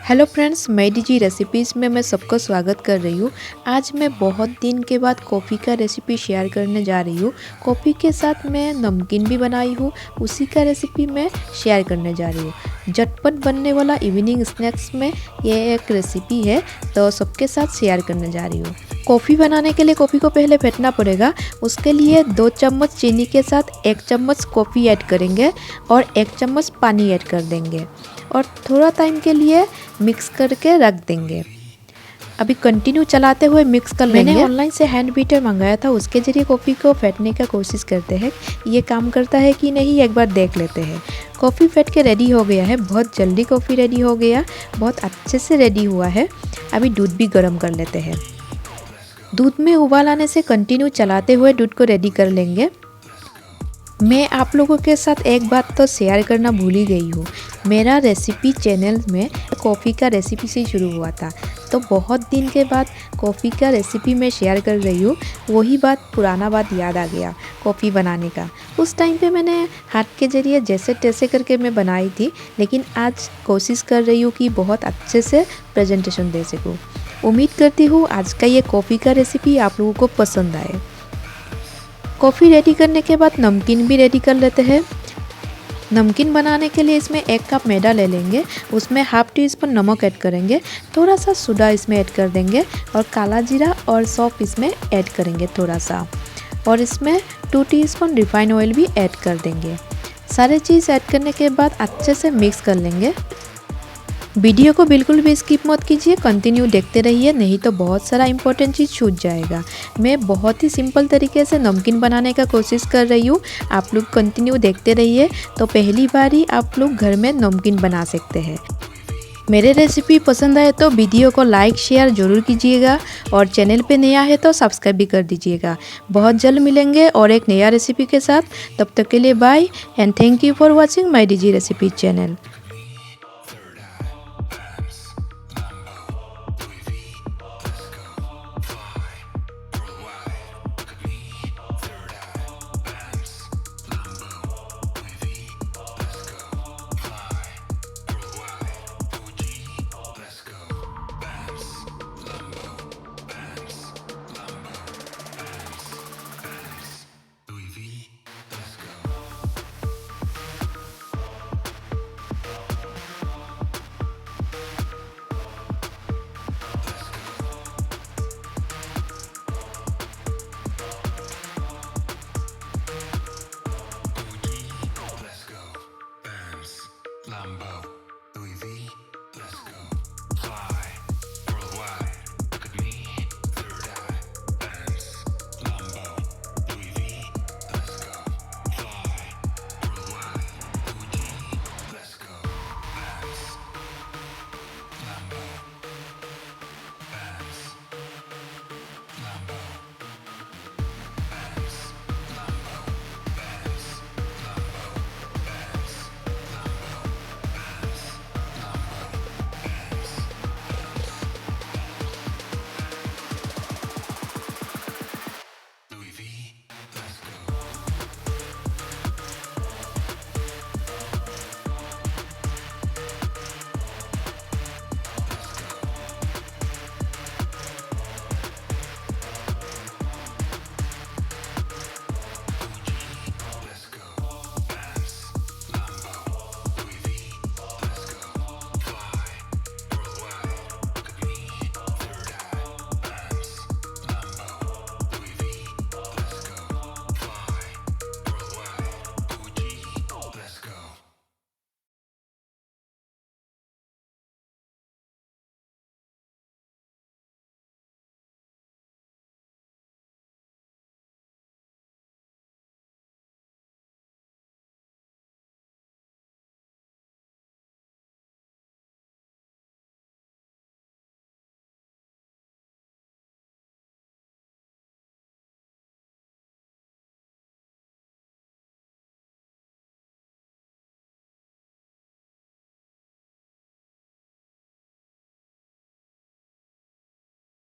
Hello friends, मैं DG recipes में मैं सबका स्वागत कर रही हूँ। आज मैं बहुत दिन के बाद कॉफ़ी का रेसिपी शेयर करने जा रही हूँ। कॉफ़ी के साथ मैं नमकीन भी बनाई हूँ, उसी का रेसिपी मैं शेयर करने जा रही हूँ। झटपट बनने वाला इवनिंग स्नैक्स में ये एक रेसिपी है, तो सबके साथ शेयर करने जा रही हूँ। कॉफ़ी बनाने के लिए कॉफ़ी को पहले फेंटना पड़ेगा। उसके लिए 2 चम्मच चीनी के साथ 1 चम्मच कॉफ़ी ऐड करेंगे और 1 चम्मच पानी ऐड कर देंगे और थोड़ा टाइम के लिए मिक्स करके रख देंगे। अभी कंटिन्यू चलाते हुए मिक्स कर लेंगे। मैंने ऑनलाइन से हैंड बीटर मंगाया था, उसके जरिए कॉफ़ी को फेंटने का कोशिश करते हैं। ये काम करता है कि नहीं एक बार देख लेते हैं। कॉफ़ी फेंट के रेडी हो गया है। बहुत जल्दी कॉफ़ी रेडी हो गया, बहुत अच्छे से रेडी हुआ है। अभी दूध भी गर्म कर लेते हैं। दूध में उबाल आने से कंटिन्यू चलाते हुए दूध को रेडी कर लेंगे। मैं आप लोगों के साथ एक बात तो शेयर करना भूल ही गई हूँ। मेरा रेसिपी चैनल में कॉफ़ी का रेसिपी से शुरू हुआ था, तो बहुत दिन के बाद कॉफ़ी का रेसिपी मैं शेयर कर रही हूँ। वही पुराना बात याद आ गया कॉफ़ी बनाने का। उस टाइम पे मैंने हाथ के ज़रिए जैसे तैसे करके मैं बनाई थी, लेकिन आज कोशिश कर रही हूँ कि बहुत अच्छे से प्रेजेंटेशन दे सकूँ। उम्मीद करती हूँ आज का ये कॉफ़ी का रेसिपी आप लोगों को पसंद आए। कॉफ़ी रेडी करने के बाद नमकीन भी रेडी कर लेते हैं। नमकीन बनाने के लिए इसमें 1 कप मैदा ले लेंगे, उसमें हाफ टी स्पून नमक ऐड करेंगे, थोड़ा सा सोडा इसमें ऐड कर देंगे और काला जीरा और सौंफ इसमें ऐड करेंगे थोड़ा सा, और इसमें 2 टीस्पून रिफाइंड ऑयल भी ऐड कर देंगे। सारे चीज़ ऐड करने के बाद अच्छे से मिक्स कर लेंगे। वीडियो को बिल्कुल भी स्किप मत कीजिए, कंटिन्यू देखते रहिए, नहीं तो बहुत सारा इंपॉर्टेंट चीज़ छूट जाएगा। मैं बहुत ही सिंपल तरीके से नमकीन बनाने का कोशिश कर रही हूँ। आप लोग कंटिन्यू देखते रहिए, तो पहली बार ही आप लोग घर में नमकीन बना सकते हैं। मेरे रेसिपी पसंद आए तो वीडियो को लाइक शेयर ज़रूर कीजिएगा और चैनल पे नया है तो सब्सक्राइब भी कर दीजिएगा। बहुत जल्द मिलेंगे और एक नया रेसिपी के साथ। तब तक के लिए bye and thank you for watching my DG recipe channel.